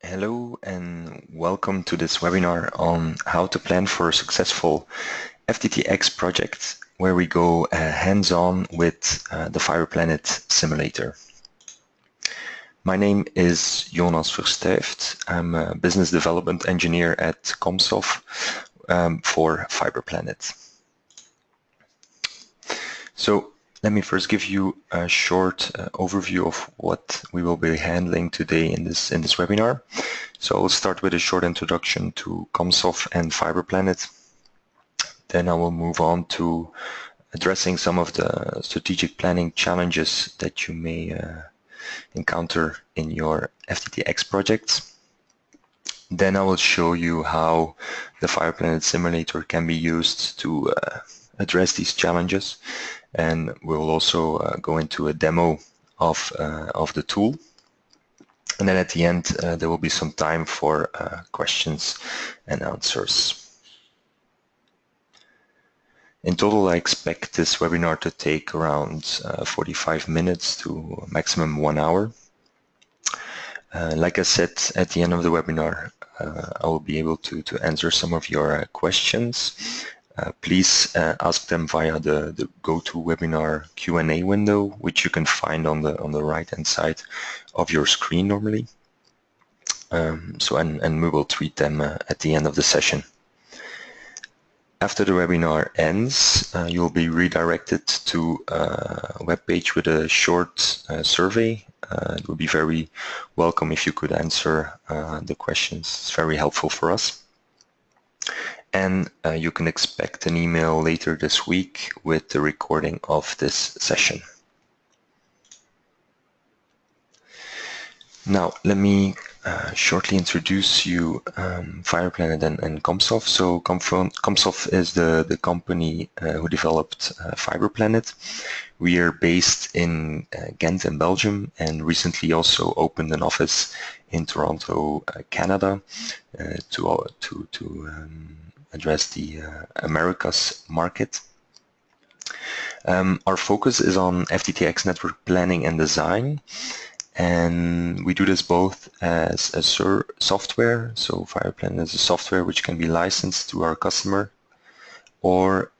Hello and welcome to this webinar on how to plan for a successful FTTx project where we go hands-on with the FiberPlanIT Simulator. My name is Jonas Verstuyft. I'm a business development engineer at Comsof for FiberPlanIT. So let me first give you a short overview of what we will be handling today in this webinar. So I'll start with a short introduction to Comsof and FiberPlanIT. Then I will move on to addressing some of the strategic planning challenges that you may encounter in your FTTx projects. Then I will show you how the FiberPlanIT Simulator can be used to address these challenges, and we'll also go into a demo of the tool. And then at the end, there will be some time for questions and answers. In total, I expect this webinar to take around 45 minutes to maximum 1 hour. Like I said, at the end of the webinar, I will be able to answer some of your questions. Please ask them via the GoToWebinar Q&A window, which you can find on the right-hand side of your screen normally. And we will treat them at the end of the session. After the webinar ends, you'll be redirected to a web page with a short survey. It would be very welcome if you could answer the questions. It's very helpful for us. And you can expect an email later this week with the recording of this session. Now, let me shortly introduce you FiberPlanIT and Comsof. So Comsof is the company who developed FiberPlanIT. We are based in Ghent in Belgium and recently also opened an office in Toronto, Canada, to address the Americas market. Our focus is on FTTx network planning and design, and we do this both as a software, so FiberPlanIT is a software which can be licensed to our customer, or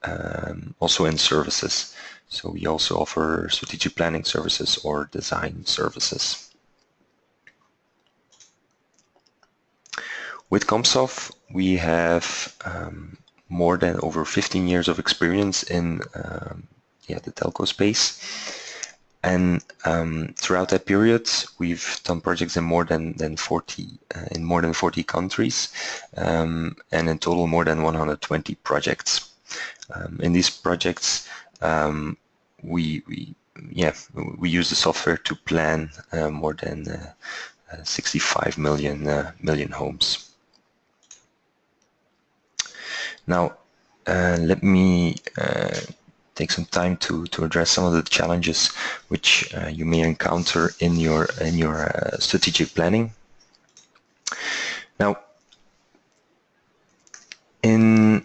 also in services. So we also offer strategic planning services or design services. With Comsof, we have more than over 15 years of experience in the telco space. And throughout that period, we've done projects in more than 40 countries, and in total more than 120 projects. In these projects, we use the software to plan more than 65 million homes. Now, let me take some time to address some of the challenges which you may encounter in your strategic planning. Now, in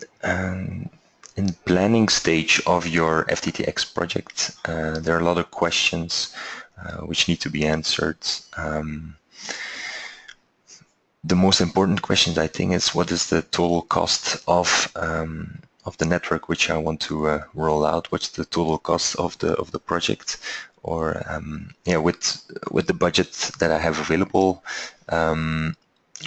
planning stage of your FTTx project, there are a lot of questions which need to be answered. The most important questions, I think, is what is the total cost of the network which I want to roll out? What's the total cost of the project? Or with the budget that I have available,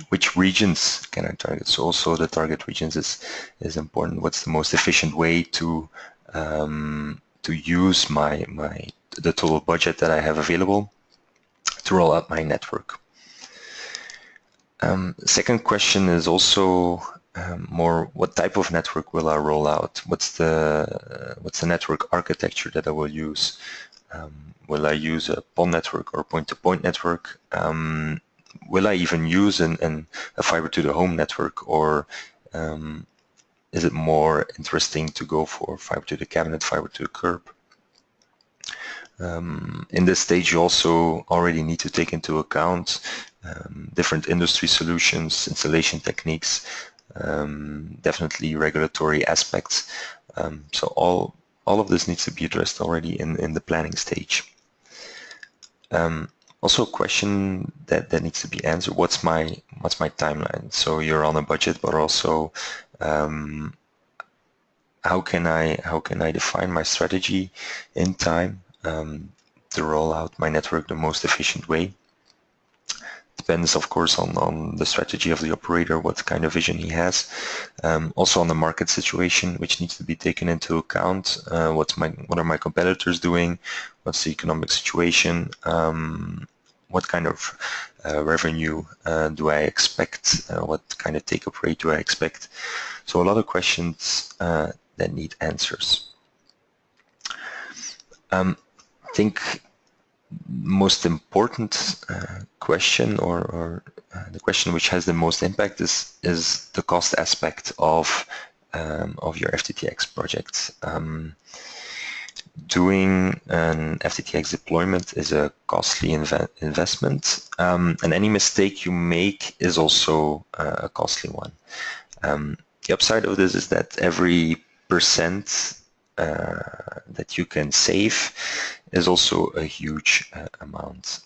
which regions can I target? So also the target regions is important. What's the most efficient way to use the total budget that I have available to roll out my network? Second question is also more what type of network will I roll out? What's the network architecture that I will use? Will I use a PON network or point-to-point network? Will I even use a fiber to the home network, or is it more interesting to go for fiber to the cabinet, fiber to the curb? In this stage, you also already need to take into account different industry solutions, installation techniques, definitely regulatory aspects. So all of this needs to be addressed already in the planning stage. Also, a question that needs to be answered: what's my timeline? So you're on a budget, but also how can I define my strategy in time to roll out my network the most efficient way? Depends, of course, on the strategy of the operator, what kind of vision he has. Also on the market situation, which needs to be taken into account. What are my competitors doing? What's the economic situation? What kind of revenue do I expect? What kind of take-up rate do I expect? So a lot of questions that need answers. I think most important question, or the question which has the most impact, is the cost aspect of your FTTx project. Doing an FTTx deployment is a costly investment, and any mistake you make is also a costly one. The upside of this is that every percent that you can save is also a huge amount.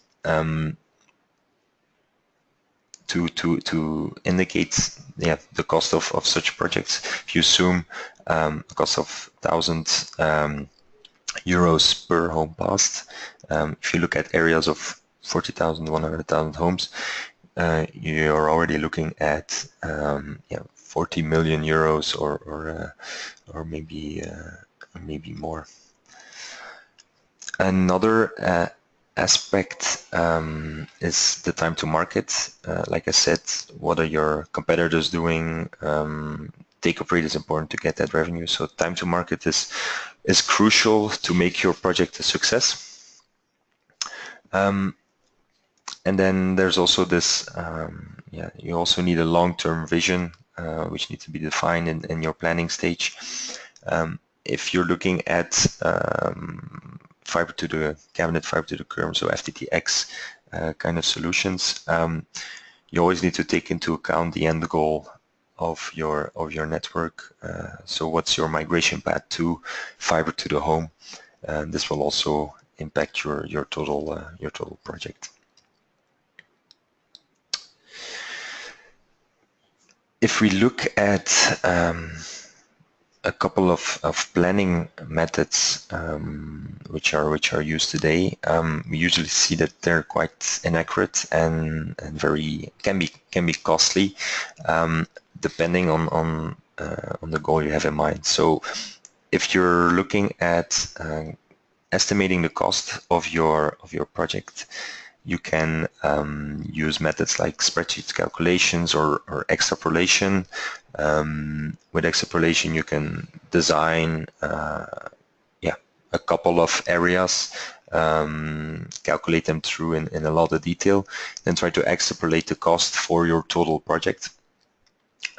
To indicate the cost of such projects, if you assume a cost of 1,000 euros per home passed, if you look at areas of 40,000, 100,000 homes, you're already looking at 40 million euros or maybe more. Another aspect is the time to market. Like I said, what are your competitors doing? Take-up rate is important to get that revenue. So time to market is crucial to make your project a success. And then there's also this, you also need a long-term vision, which needs to be defined in your planning stage. If you're looking at fiber to the cabinet, fiber to the curb, so FTTx kind of solutions, you always need to take into account the end goal of your network. So what's your migration path to fiber to the home? This will also impact your total project. If we look at a couple of planning methods which are used today, we usually see that they're quite inaccurate and can be costly, depending on the goal you have in mind. So if you're looking at estimating the cost of your project, you can use methods like spreadsheet calculations or extrapolation. With extrapolation, you can design a couple of areas, calculate them through in a lot of detail, then try to extrapolate the cost for your total project.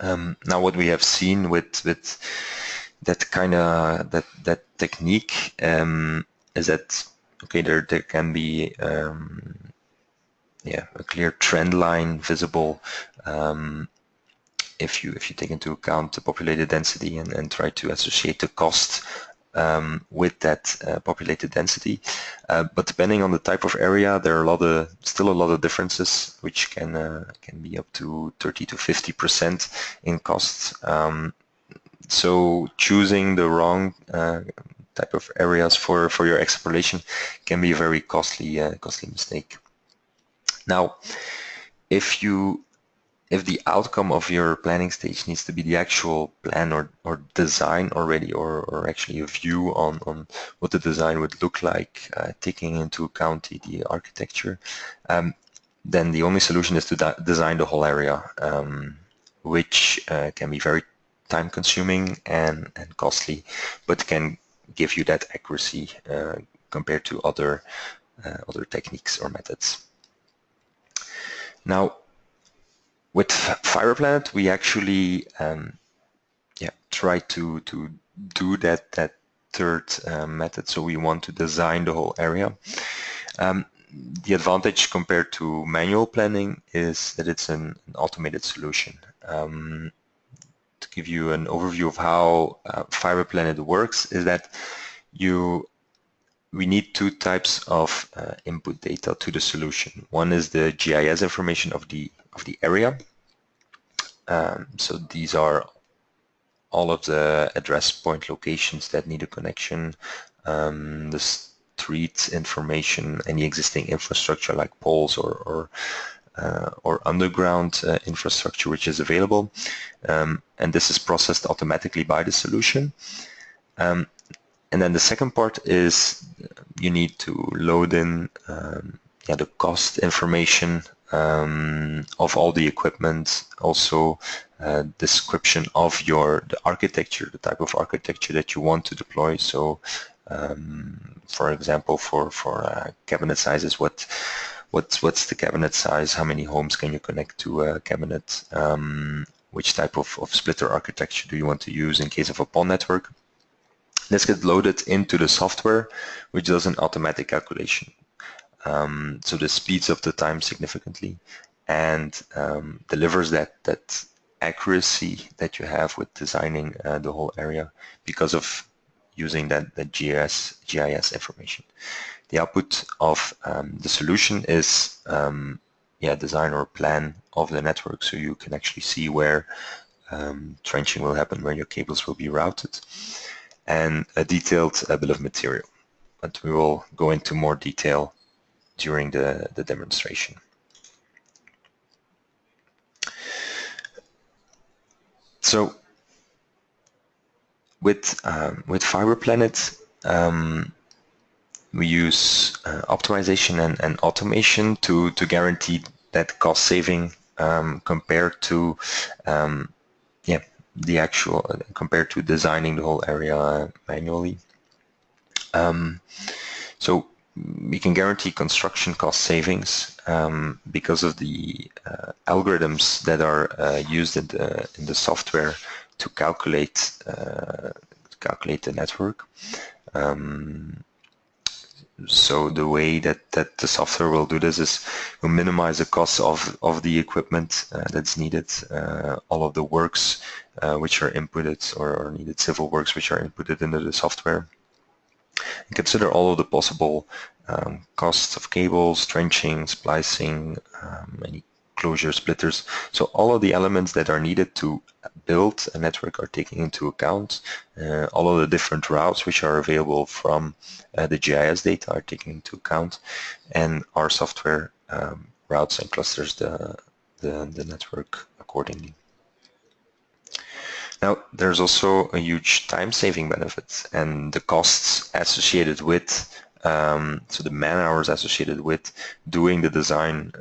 Now, what we have seen with that technique is that there can be a clear trend line visible if you take into account the populated density and try to associate the cost with that populated density. But depending on the type of area, there are still a lot of differences, which can be up to 30 to 50% in costs. So choosing the wrong type of areas for your extrapolation can be a very costly mistake. Now, if the outcome of your planning stage needs to be the actual plan or design already, or actually a view on what the design would look like, taking into account the architecture, then the only solution is to design the whole area, which can be very time-consuming and costly, but can give you that accuracy compared to other techniques or methods. Now, with FiberPlanIT, we actually try to do that third method. So we want to design the whole area. The advantage compared to manual planning is that it's an automated solution. To give you an overview of how FiberPlanIT works, is that you we need two types of input data to the solution. One is the GIS information of the area. So these are all of the address point locations that need a connection, the street information, any existing infrastructure like poles or underground infrastructure which is available, and this is processed automatically by the solution. And then the second part is you need to load in the cost information of all the equipment, also description of the architecture, the type of architecture that you want to deploy. So, for example, for cabinet sizes, what's the cabinet size? How many homes can you connect to a cabinet? Which type of splitter architecture do you want to use in case of a PON network? This gets loaded into the software, which does an automatic calculation. So this speeds up the time significantly and delivers that accuracy that you have with designing the whole area because of using that GIS information. The output of the solution is design or plan of the network, so you can actually see where trenching will happen, where your cables will be routed, and a detailed bill of material. But we will go into more detail during the demonstration. So with FiberPlanIT, we use optimization and automation to guarantee that cost saving compared to compared to designing the whole area manually. So we can guarantee construction cost savings because of the algorithms that are used in the software to calculate the network. So the way that the software will do this is will minimize the cost of the equipment that's needed, all of the works which are inputted or needed civil works which are inputted into the software. And consider all of the possible costs of cables, trenching, splicing, any closure splitters. So all of the elements that are needed to build a network are taken into account. All of the different routes which are available from the GIS data are taken into account, and our software routes and clusters the network accordingly. Now, there's also a huge time-saving benefit, and the costs associated with, so the man-hours associated with doing the design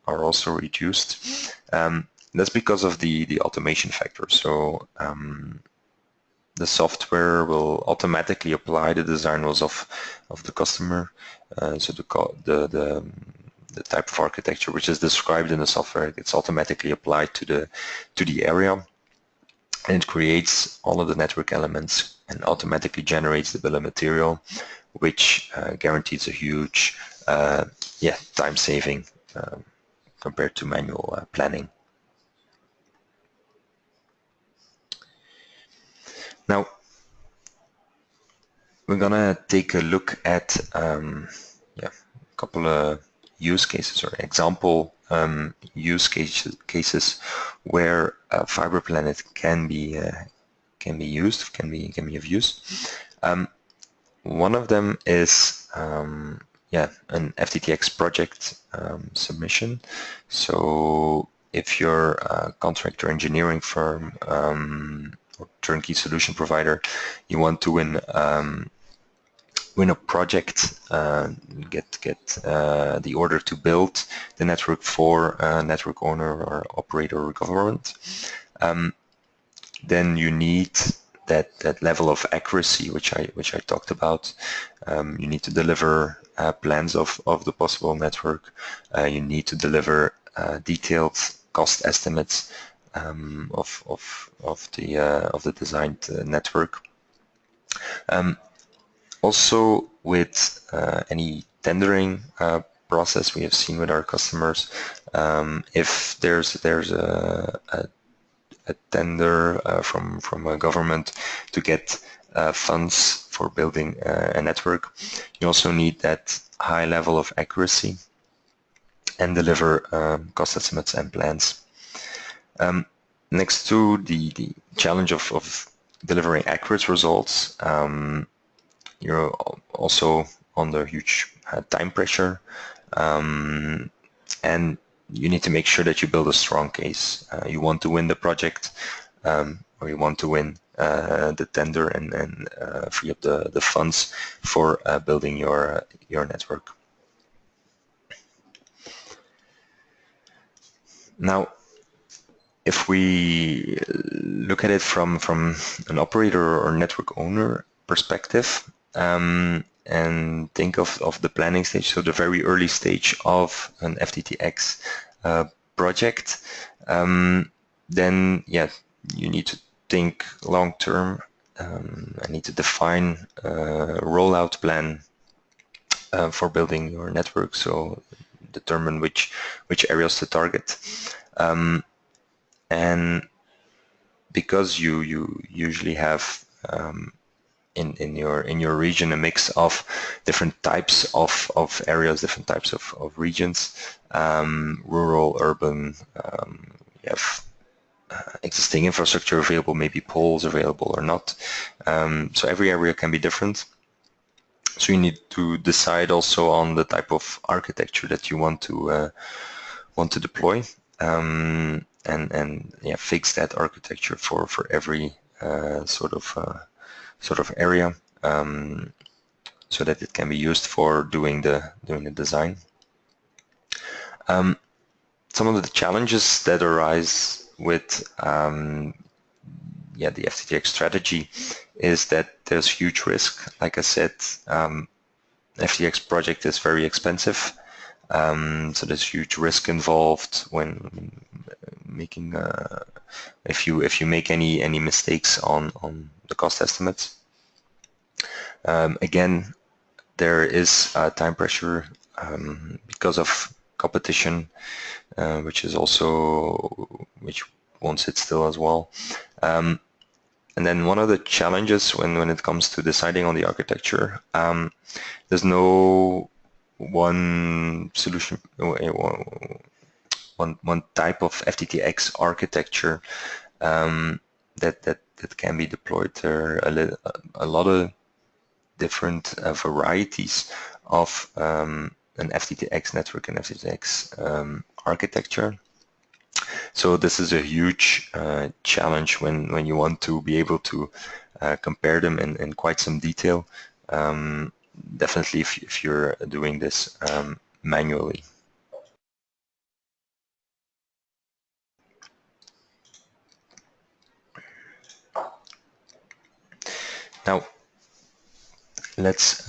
are also reduced. That's because of the automation factor. So the software will automatically apply the design rules of the customer. So the type of architecture which is described in the software gets automatically applied to the area. And it creates all of the network elements and automatically generates the bill of material, which guarantees a huge time saving compared to manual planning. Now, we're gonna take a look at a couple of use cases or example use cases where FiberPlanIT can be of use. One of them is an FTTx project submission. So if you're a contractor engineering firm or turnkey solution provider, you want to win a project, get the order to build the network for a network owner or operator or government, then you need that level of accuracy which I talked about. You need to deliver plans of the possible network. You need to deliver detailed cost estimates of the designed network. Also, with any tendering process we have seen with our customers, if there's a tender from a government to get funds for building a network. You also need that high level of accuracy and deliver cost estimates and plans. Next to the challenge of delivering accurate results, you're also under huge time pressure, and you need to make sure that you build a strong case. You want to win the project, or you want to win the tender and free up the funds for building your network. Now, if we look at it from an operator or network owner perspective, and think of the planning stage, so the very early stage of an FTTx project, then yeah, you need to think long term. I need to define a rollout plan for building your network, so determine which areas to target. And because you usually have in your region a mix of different types of areas, different types of regions, rural, urban, you have existing infrastructure available, maybe poles available or not. So every area can be different. So you need to decide also on the type of architecture that you want to deploy, and yeah, fix that architecture for every sort of area, so that it can be used for doing the design. Some of the challenges that arise with the FTTx strategy is that there's huge risk. Like I said, FTTx project is very expensive, so there's huge risk involved when making if you make any mistakes on the cost estimates. Again, there is time pressure because of competition, which won't sit still as well. And then one of the challenges when it comes to deciding on the architecture, there's no one solution, one type of FTTx architecture that can be deployed. There are a lot of different varieties of an FTTx network and FTTx architecture. So this is a huge challenge when you want to be able to compare them in quite some detail. Definitely if you're doing this manually. Now, let's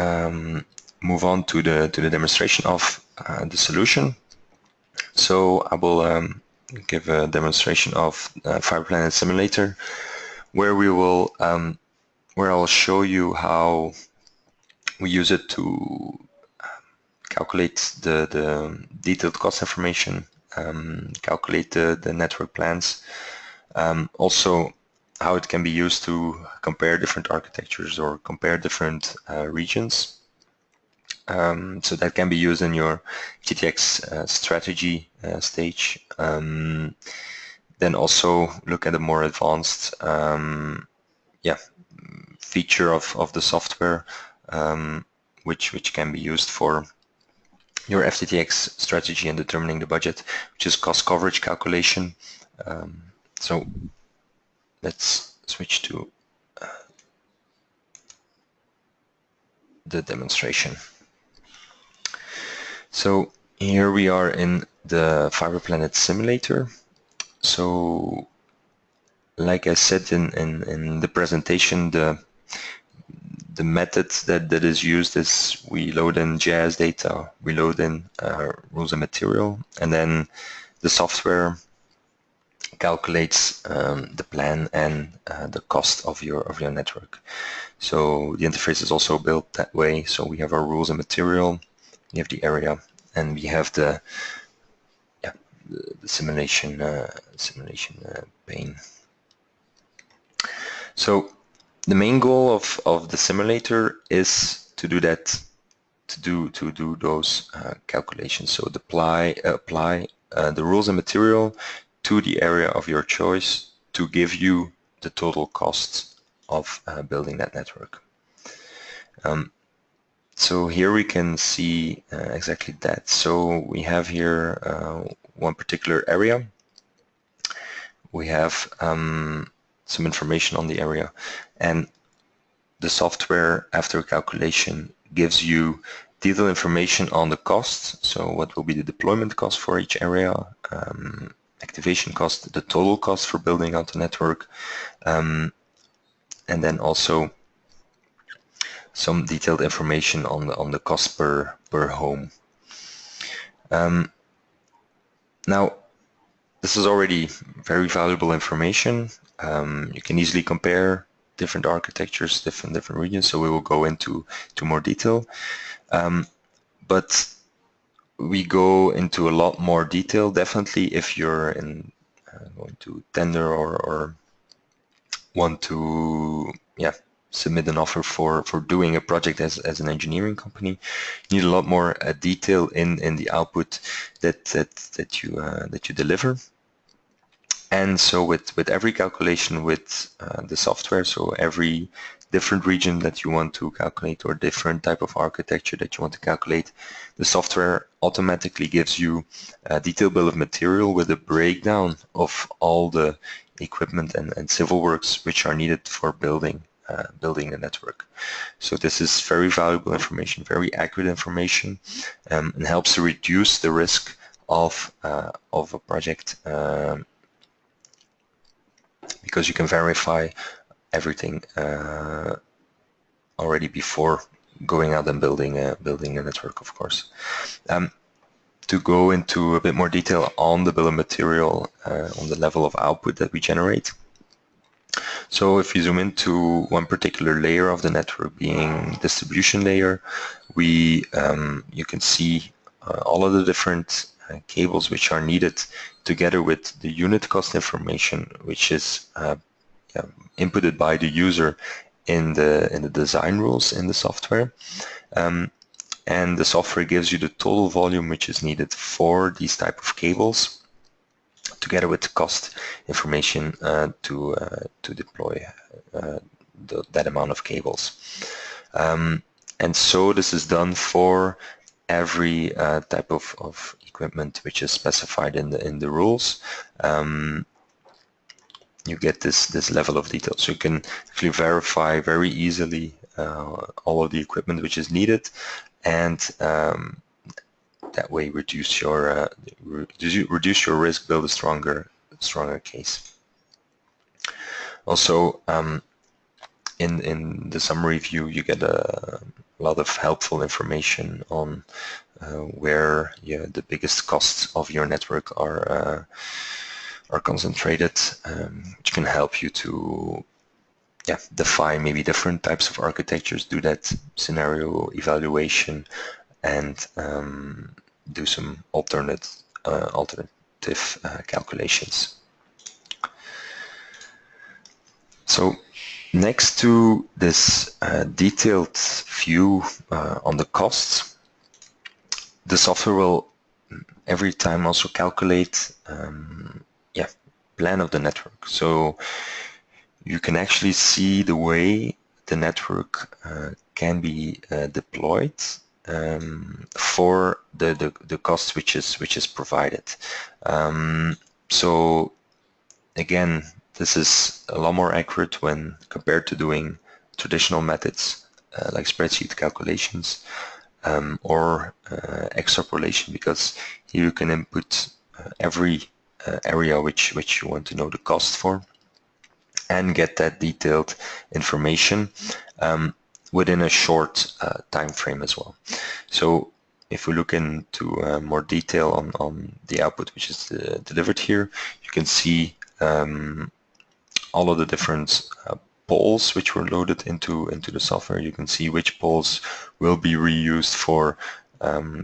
move on to the demonstration of the solution. So I will give a demonstration of FiberPlanIT Simulator, where we will where I'll show you how we use it to calculate the detailed cost information, calculate the network plans, also how it can be used to compare different architectures or compare different regions. So that can be used in your FTTx strategy stage. Then also look at a more advanced feature of the software, which can be used for your FTTx strategy and determining the budget, which is cost coverage calculation. So let's switch to the demonstration. So here we are in the FiberPlanIT Simulator. So like I said in the presentation, the method that is used is we load in GIS data, we load in rules and material, and then the software calculates the plan and the cost of your network. So the interface is also built that way. So we have our rules and material, we have the area, and we have the simulation pane. So The main goal of the simulator is to do that, to do those calculations. So apply the rules and material to the area of your choice to give you the total cost of building that network. So here we can see exactly that. So we have here one particular area. We have some information on the area, and the software, after calculation, gives you detailed information on the cost. So what will be the deployment cost for each area, activation cost, the total cost for building out the network, and then also some detailed information on the cost per home. Now, this is already very valuable information. You can easily compare different architectures, different regions, so we will go into more detail. But we go into a lot more detail, definitely, if you're going to tender or want to submit an offer for doing a project as an engineering company. You need a lot more detail in the output that you deliver. And so with every calculation with the software, so every different region that you want to calculate or different type of architecture that you want to calculate, the software automatically gives you a detailed bill of material with a breakdown of all the equipment and civil works which are needed for building the network. So this is very valuable information, very accurate information, and helps to reduce the risk of a project, because you can verify everything already before going out and building a network, of course. To go into a bit more detail on the bill of material, on the level of output that we generate. So if you zoom into one particular layer of the network, being distribution layer, you can see all of the different cables which are needed, together with the unit cost information, which is inputted by the user in the design rules in the software. And the software gives you the total volume which is needed for these type of cables, together with the cost information to deploy that amount of cables. And so this is done for every type of equipment which is specified in the rules. You get this level of detail, so you can actually verify very easily all of the equipment which is needed, and that way reduce your risk, build a stronger case. Also, in the summary view, you get a lot of helpful information on where the biggest costs of your network are concentrated, which can help you to define maybe different types of architectures, do that scenario evaluation, and do some alternative calculations. So next to this detailed view on the costs, the software will every time also calculate plan of the network. So you can actually see the way the network can be deployed for the cost which is provided. So again, this is a lot more accurate when compared to doing traditional methods like spreadsheet calculations or extrapolation, because here you can input every area which you want to know the cost for, and get that detailed information within a short time frame as well. So if we look into more detail on the output which is delivered here, you can see all of the different poles which were loaded into the software. You can see which poles will be reused for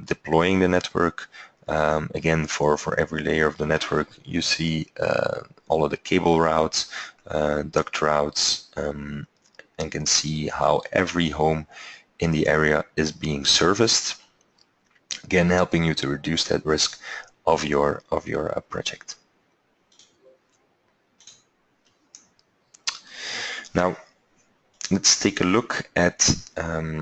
deploying the network. Again, for every layer of the network, you see all of the cable routes, duct routes, and can see how every home in the area is being serviced. Again, helping you to reduce that risk of your project. Now, let's take a look at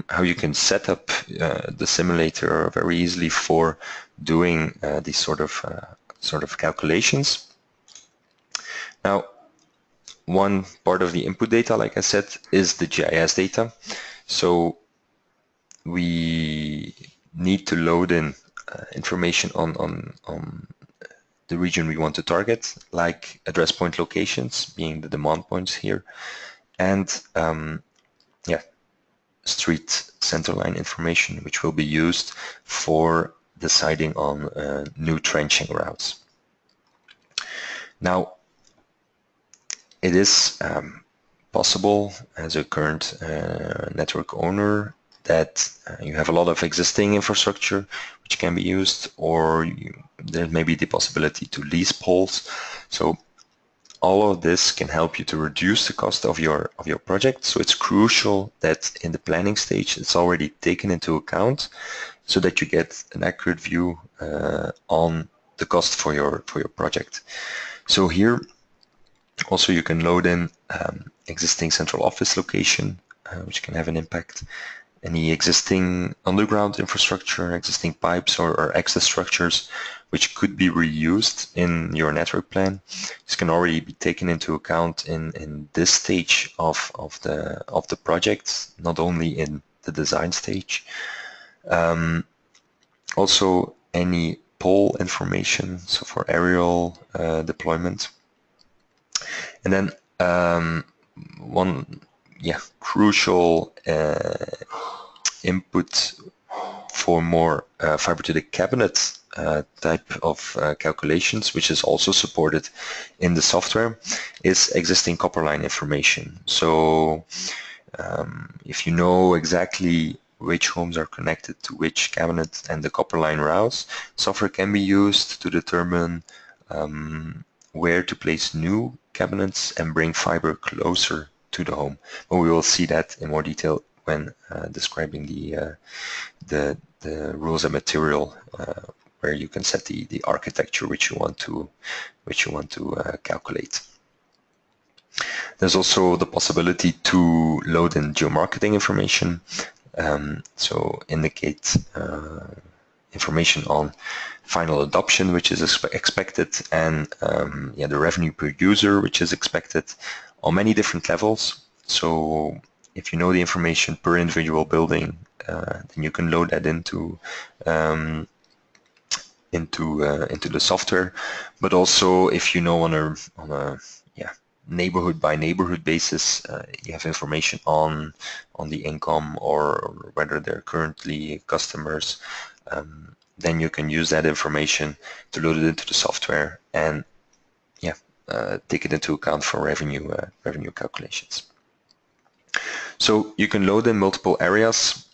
how you can set up the simulator very easily for doing these sort of calculations. Now, one part of the input data, like I said, is the GIS data. So we need to load in information on the region we want to target, like address point locations, being the demand points here, and street centerline information, which will be used for deciding on new trenching routes. Now, it is possible as a current network owner that you have a lot of existing infrastructure which can be used, or there may be the possibility to lease poles. So all of this can help you to reduce the cost of your project. So it's crucial that in the planning stage it's already taken into account, so that you get an accurate view on the cost for your project. So here also you can load in existing central office location, which can have an impact. Any existing underground infrastructure, existing pipes or access structures, which could be reused in your network plan. This can already be taken into account in this stage of the project, not only in the design stage. Also, any pole information, so for aerial deployment. And then one crucial input for more fiber to the cabinet type of calculations, which is also supported in the software, is existing copper line information. So if you know exactly which homes are connected to which cabinet and the copper line routes, software can be used to determine where to place new cabinets and bring fiber closer to the home. But we will see that in more detail when describing the rules and material, where you can set the architecture which you want to calculate. There's also the possibility to load in geomarketing information, so indicate information on final adoption, which is expected, and the revenue per user, which is expected on many different levels. So if you know the information per individual building, then you can load that into the software. But also, if you know on a neighborhood by neighborhood basis, you have information on the income or whether they're currently customers, then you can use that information to load it into the software and take it into account for revenue calculations. So you can load in multiple areas,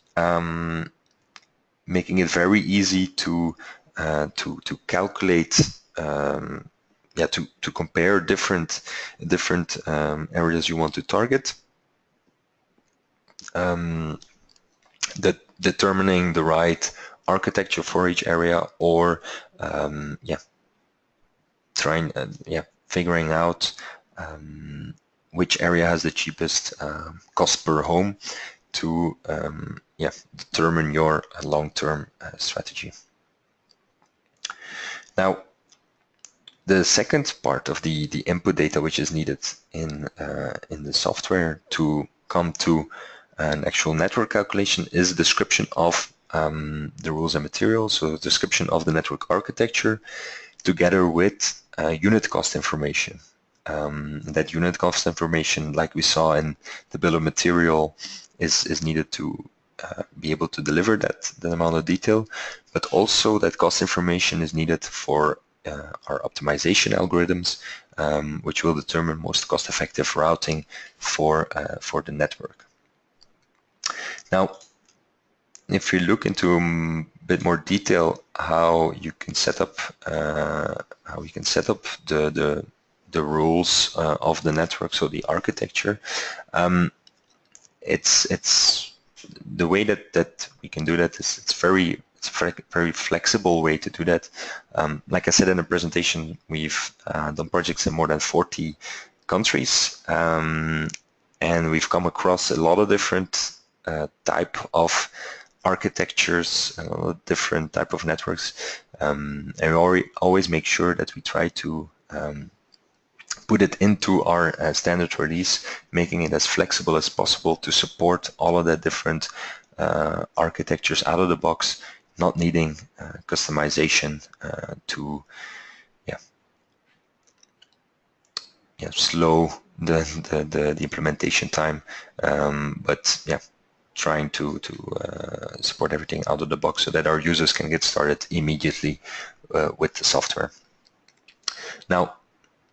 making it very easy to calculate, to compare different areas you want to target. Determining the right architecture for each area, or figuring out which area has the cheapest cost per home to determine your long-term strategy. Now, the second part of the input data which is needed in the software to come to an actual network calculation is a description of the rules and materials, so a description of the network architecture, together with unit cost information. That unit cost information, like we saw in the bill of material, is needed to be able to deliver that amount of detail, but also that cost information is needed for our optimization algorithms, which will determine most cost-effective routing for the network. Now, if you look into a bit more detail how you can set up the rules of the network, so the architecture, it's the way that we can do that is it's very flexible way to do that. Like I said in the presentation, we've done projects in more than 40 countries, and we've come across a lot of different type of architectures, a lot of different type of networks, and we always make sure that we try to put it into our standard release, making it as flexible as possible to support all of the different architectures out of the box, not needing customization to slow the implementation time, but trying to support everything out of the box so that our users can get started immediately with the software. Now,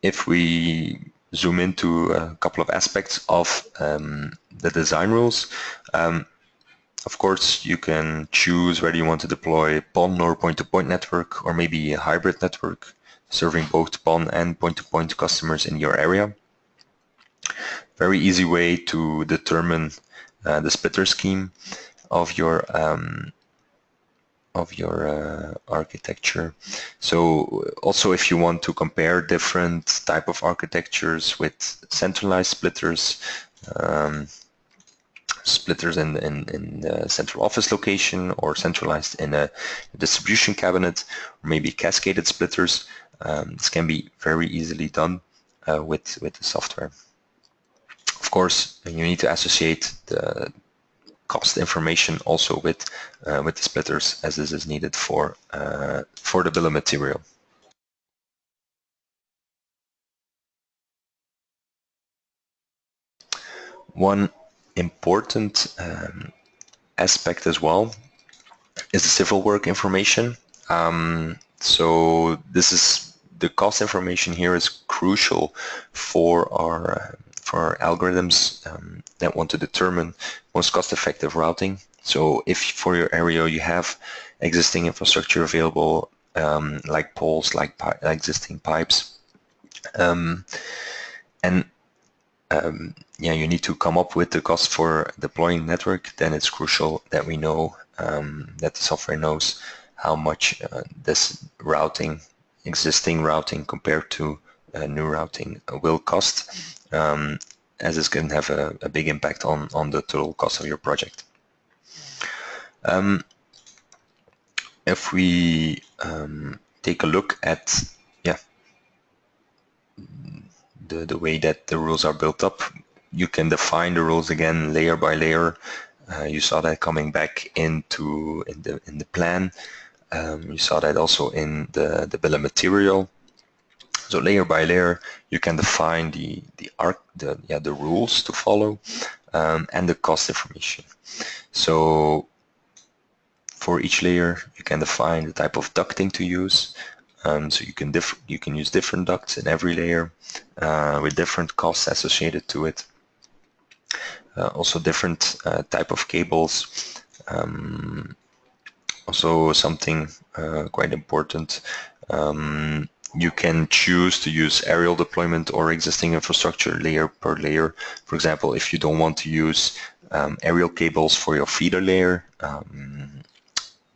if we zoom into a couple of aspects of the design rules, of course, you can choose whether you want to deploy PON or point-to-point network, or maybe a hybrid network serving both PON and point-to-point customers in your area. Very easy way to determine the splitter scheme of your architecture. So also, if you want to compare different type of architectures with centralized splitters, splitters in the central office location, or centralized in a distribution cabinet, or maybe cascaded splitters, this can be very easily done with the software. Of course, you need to associate the cost information also with the splitters, as this is needed for the bill of material. One important aspect as well is the civil work information. So this is the cost information here is crucial for our algorithms that want to determine most cost-effective routing. So if for your area you have existing infrastructure available, like poles, like existing pipes, you need to come up with the cost for deploying network, then it's crucial that we know that the software knows how much this existing routing compared to new routing will cost, as this can have a big impact on the total cost of your project. If we take a look at the way that the rules are built up, you can define the rules again layer by layer. You saw that coming back in the plan. You saw that also in the bill of material. So layer by layer, you can define the rules to follow and the cost information. So for each layer, you can define the type of ducting to use. So you can use different ducts in every layer with different costs associated to it. Also different type of cables. Also something quite important. You can choose to use aerial deployment or existing infrastructure layer per layer. For example, if you don't want to use aerial cables for your feeder layer,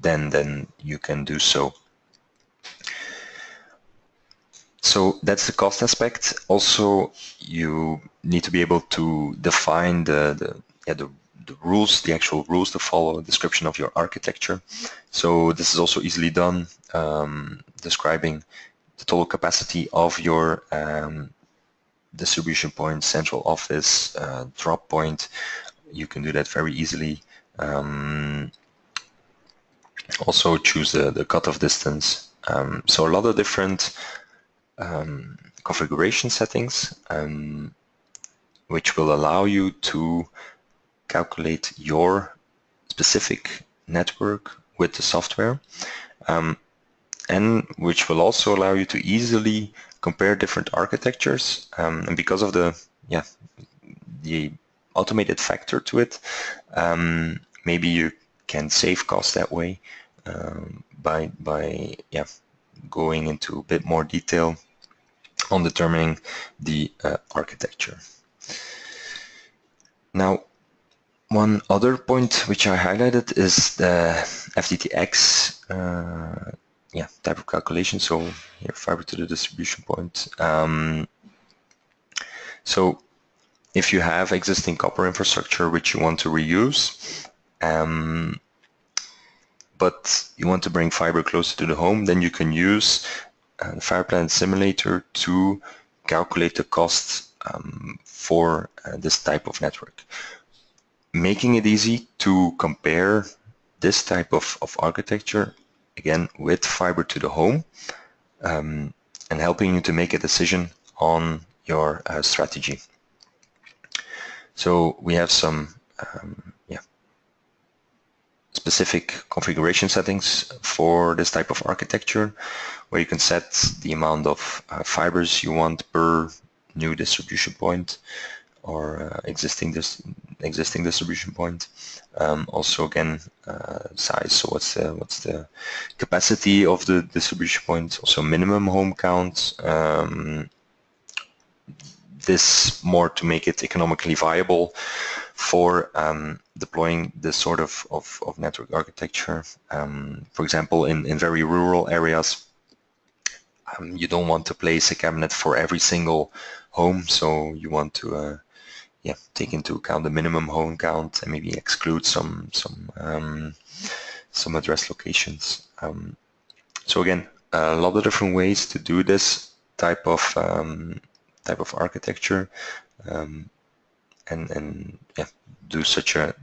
then you can do so. So that's the cost aspect. Also, you need to be able to define the rules, the actual rules to follow, a description of your architecture. So this is also easily done, describing the total capacity of your distribution point, central office, drop point. You can do that very easily. Also choose the cutoff distance. So a lot of different configuration settings, which will allow you to calculate your specific network with the software, and which will also allow you to easily compare different architectures. And because of the automated factor to it, maybe you can save costs that way by going into a bit more detail on determining the architecture. Now, One other point which I highlighted is the FTTx type of calculation. So here, fiber to the distribution point. So if you have existing copper infrastructure which you want to reuse, but you want to bring fiber closer to the home, then you can use the FiberPlanIT Simulator to calculate the cost for this type of network, making it easy to compare this type of architecture, again, with fiber to the home, and helping you to make a decision on your strategy. So we have some specific configuration settings for this type of architecture, where you can set the amount of fibers you want per new distribution point or existing distribution point. Also, again, size. So what's the capacity of the distribution point? Also, minimum home count. This more to make it economically viable for deploying this sort of network architecture. For example, in very rural areas, you don't want to place a cabinet for every single home, so you want to take into account the minimum home count and maybe exclude some address locations. So again, a lot of different ways to do this type of architecture, and do such a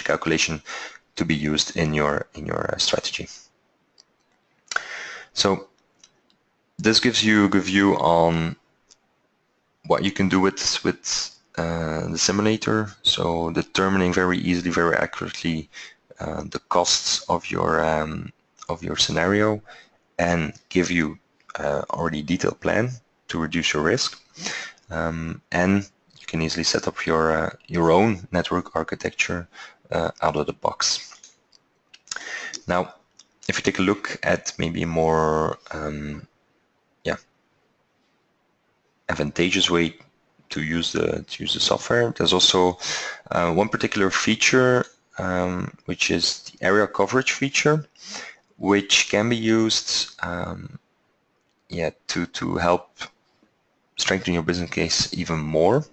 calculation to be used in your strategy. So this gives you a good view on what you can do with the simulator. So determining very easily, very accurately the costs of your scenario, and give you already detailed plan to reduce your risk, and you can easily set up your own network architecture out of the box. Now, if you take a look at maybe a more advantageous way to use the software, there's also one particular feature, which is the area coverage feature, which can be used to help strengthen your business case even more,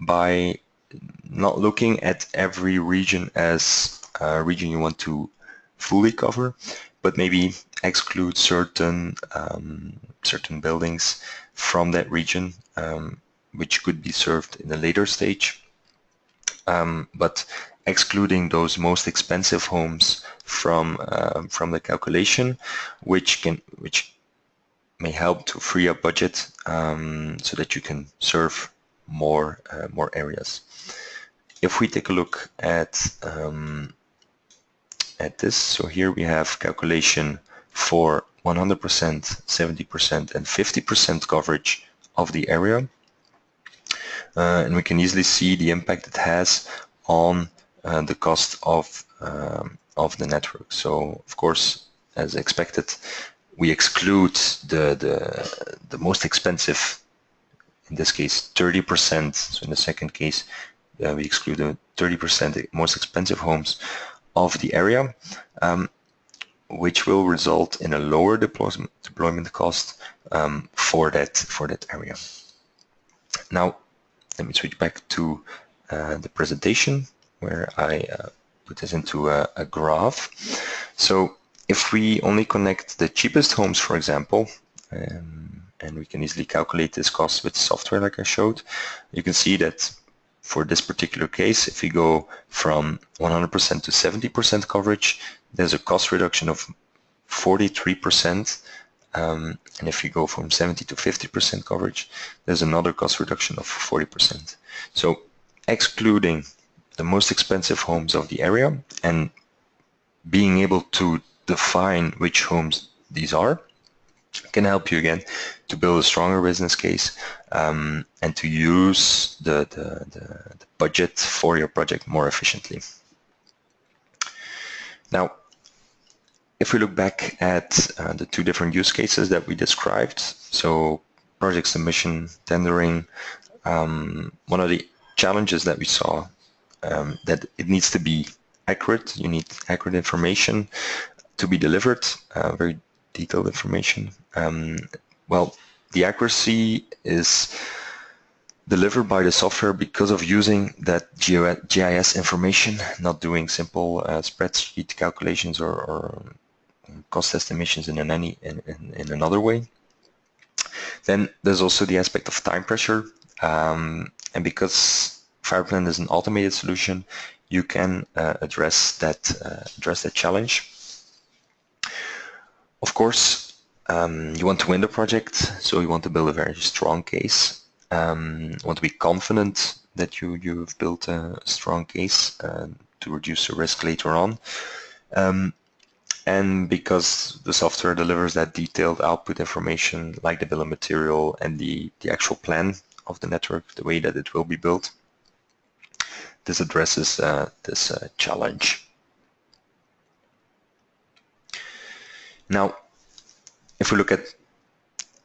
by not looking at every region as a region you want to fully cover, but maybe exclude certain buildings from that region, which could be served in a later stage, but excluding those most expensive homes from the calculation, which may help to free up budget, so that you can serve more areas. If we take a look at this, so here we have calculation for 100%, 70%, and 50% coverage of the area, and we can easily see the impact it has on the cost of the network. So, of course, as expected, we exclude the most expensive, in this case 30%. So in the second case, we exclude the 30% most expensive homes of the area, which will result in a lower deployment cost for that area. Now, let me switch back to the presentation, where I put this into a graph. So if we only connect the cheapest homes, for example, and we can easily calculate this cost with software like I showed, you can see that for this particular case, if we go from 100% to 70% coverage, there's a cost reduction of 43%. And if you go from 70 to 50% coverage, there's another cost reduction of 40%. So excluding the most expensive homes of the area and being able to define which homes these are can help you again to build a stronger business case, and to use the budget for your project more efficiently. Now, if we look back at the two different use cases that we described, so project submission, tendering, one of the challenges that we saw that it needs to be accurate. You need accurate information to be delivered, very detailed information. Well, the accuracy is delivered by the software because of using that GIS information, not doing simple spreadsheet calculations or cost estimations in another way. Then there's also the aspect of time pressure, and because FiberPlan is an automated solution, you can address that challenge. Of course, you want to win the project, so you want to build a very strong case. You want to be confident that you've built a strong case to reduce the risk later on. And because the software delivers that detailed output information like the bill of material and the actual plan of the network, the way that it will be built, this addresses this challenge. Now, if we look at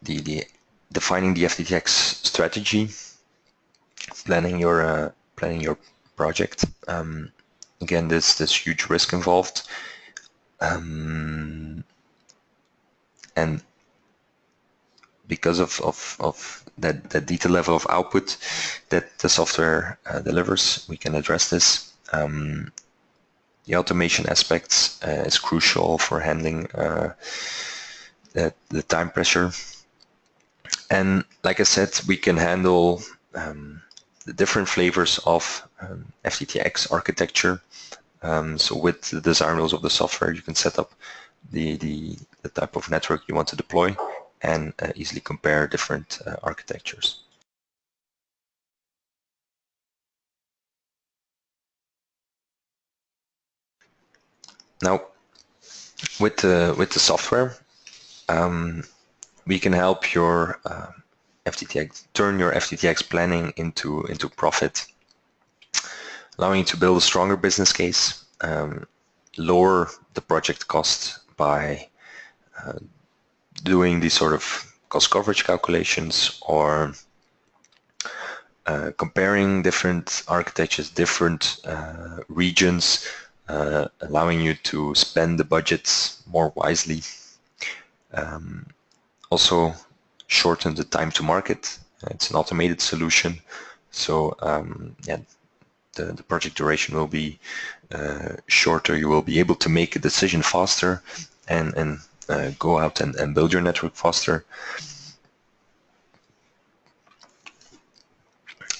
the defining the FTTx strategy, planning your project, again, there's huge risk involved. And because of that detail level of output that the software delivers, we can address this. The automation aspects is crucial for handling the time pressure. And like I said, we can handle the different flavors of FTTx architecture. So with the design rules of the software, you can set up the type of network you want to deploy and easily compare different architectures. Now, with the software, we can help your turn your FTTx planning into profit, allowing you to build a stronger business case, lower the project cost by doing these sort of cost coverage calculations or comparing different architectures, different regions, allowing you to spend the budgets more wisely. Also shorten the time to market. It's an automated solution, so yeah, the project duration will be shorter. You will be able to make a decision faster and go out and build your network faster.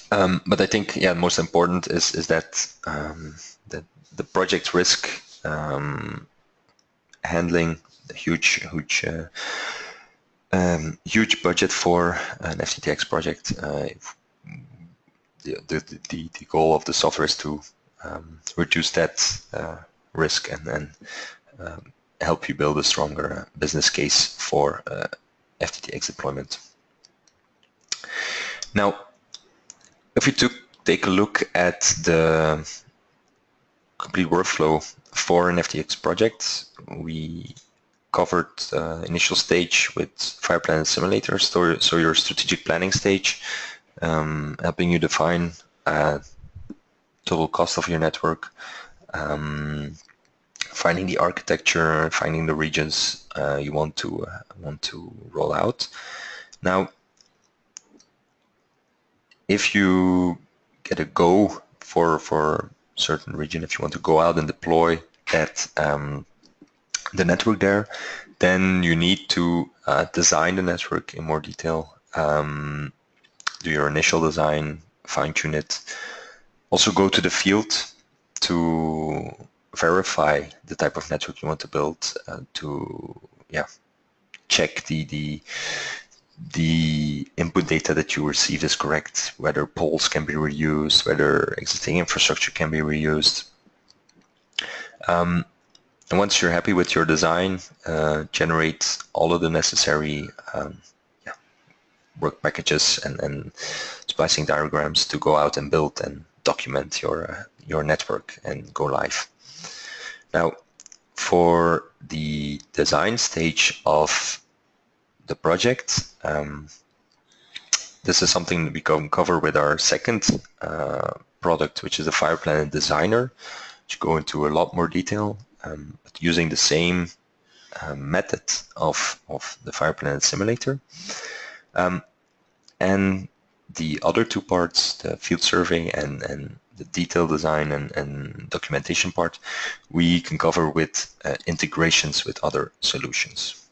But I think, yeah, most important is that the project risk handling, the huge budget for an FTTx project. The goal of the software is to reduce that risk and help you build a stronger business case for FTTx deployment. Now, if we take a look at the complete workflow for an FTTx project, we covered initial stage with FiberPlanIT Simulator, so your strategic planning stage, helping you define total cost of your network, finding the architecture, finding the regions you want to roll out. Now, if you get a go for certain region, if you want to go out and deploy that the network there, then you need to design the network in more detail, do your initial design, fine-tune it. Also go to the field to verify the type of network you want to build, to check the input data that you receive is correct, whether poles can be reused, whether existing infrastructure can be reused. And once you're happy with your design, generate all of the necessary work packages and splicing diagrams to go out and build and document your network and go live. Now, for the design stage of the project, this is something that we can cover with our second product, which is the FiberPlanIT Designer, which go into a lot more detail, but using the same method of the FiberPlanIT Simulator. And the other two parts, the field survey and the detailed design and documentation part, we can cover with integrations with other solutions.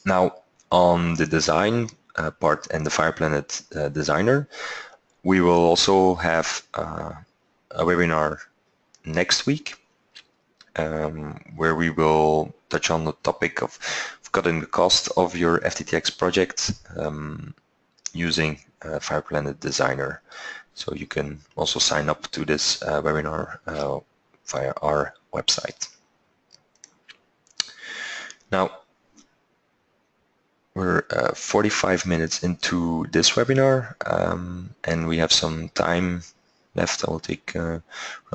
Now, on the design part and the FiberPlanIT Designer, we will also have a webinar next week where we will touch on the topic of cutting the cost of your FTTx project using FiberPlanIT Designer. So you can also sign up to this webinar via our website. Now, we're 45 minutes into this webinar, and we have some time left. I will take around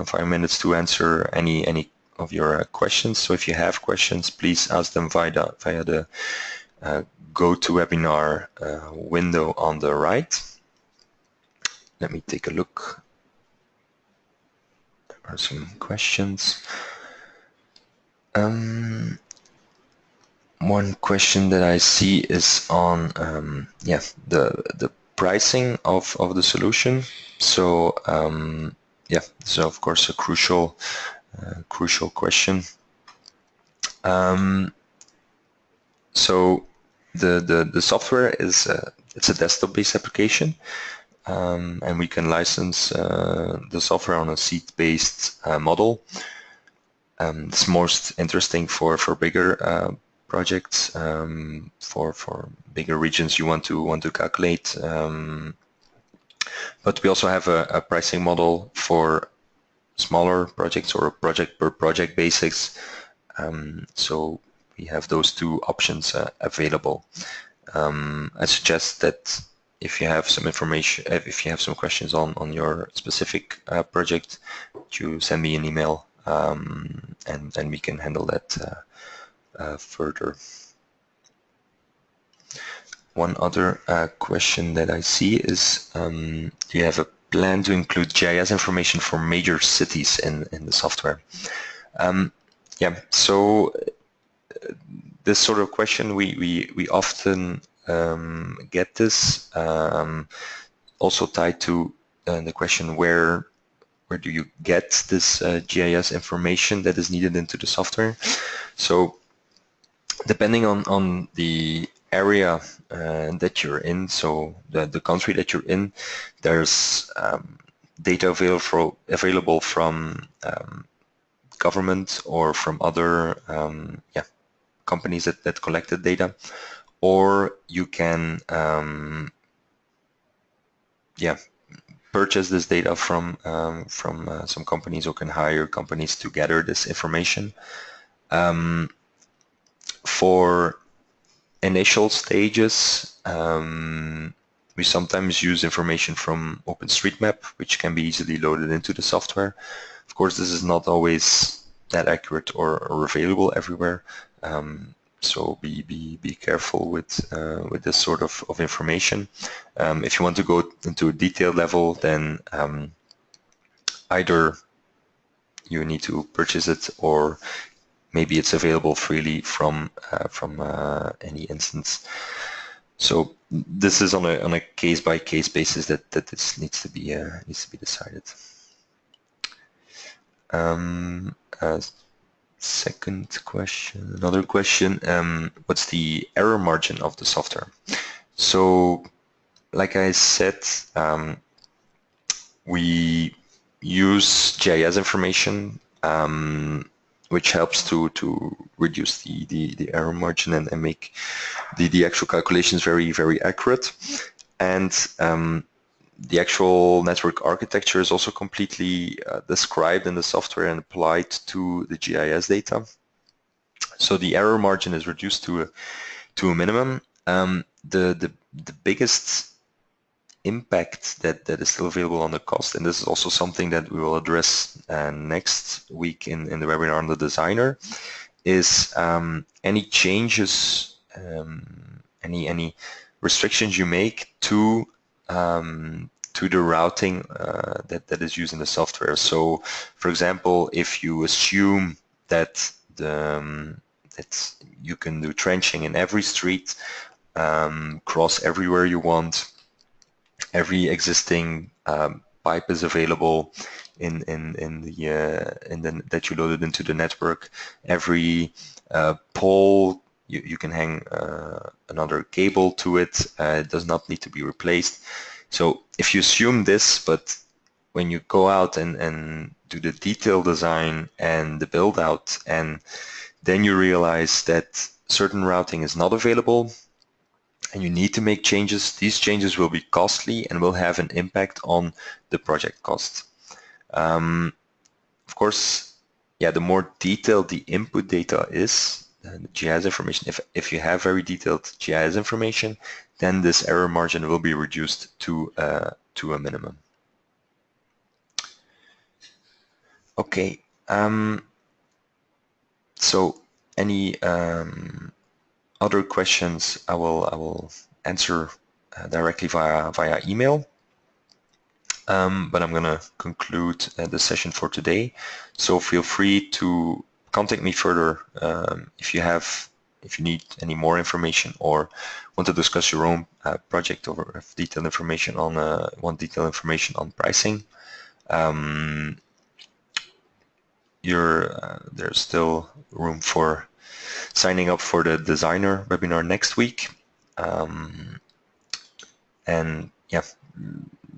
5 minutes to answer any of your questions. So if you have questions, please ask them via the GoToWebinar window on the right. Let me take a look. There are some questions. One question that I see is on the pricing of the solution. So this is of course a crucial question. So the software is it's a desktop-based application, and we can license the software on a seat-based model. It's most interesting for bigger projects, for bigger regions you want to calculate. But we also have a pricing model for smaller projects or a project per project basis. So we have those two options available. I suggest that if you have some information, if you have some questions on your specific project, you send me an email, and we can handle that further. One other question that I see is, do you have a plan to include GIS information for major cities in the software? So this sort of question we often get this, also tied to the question where do you get this GIS information that is needed into the software. So depending on the area that you're in, so the country that you're in, there's data available from government or from other companies that collected data, or you can purchase this data from some companies, or can hire companies to gather this information. For initial stages, we sometimes use information from OpenStreetMap, which can be easily loaded into the software. Of course, this is not always that accurate or available everywhere. So be careful with this sort of information. If you want to go into a detailed level, then either you need to purchase it, or maybe it's available freely from any instance. So this is on a case-by-case basis that this needs to be decided. Second question, another question, what's the error margin of the software? So, like I said, we use GIS information, which helps to reduce the error margin and make the actual calculations very accurate. And the actual network architecture is also completely described in the software and applied to the GIS data. So the error margin is reduced to a minimum. The biggest impact that is still available on the cost, and this is also something that we will address next week in the webinar on the designer, is any changes, any restrictions you make to to the routing that is used in the software. So, for example, if you assume that that you can do trenching in every street, cross everywhere you want, every existing pipe is available in the that you loaded into the network. Every pole you can hang another cable to it. It does not need to be replaced. So if you assume this, but when you go out and do the detail design and the build out, and then you realize that certain routing is not available, and you need to make changes, these changes will be costly and will have an impact on the project cost. Of course, yeah, the more detailed the input data is, the GIS information, if you have very detailed GIS information, then this error margin will be reduced to a minimum. Okay, so any other questions I will answer directly via email. But I'm gonna conclude the session for today. So feel free to contact me further if you need any more information or want to discuss your own project or have detailed information on want detailed information on pricing. There's still room for signing up for the designer webinar next week. And yeah,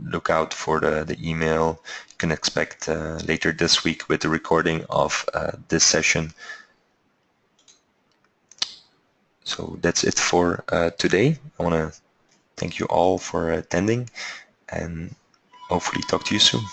look out for the email. You can expect later this week with the recording of this session. So that's it for today. I want to thank you all for attending and hopefully talk to you soon.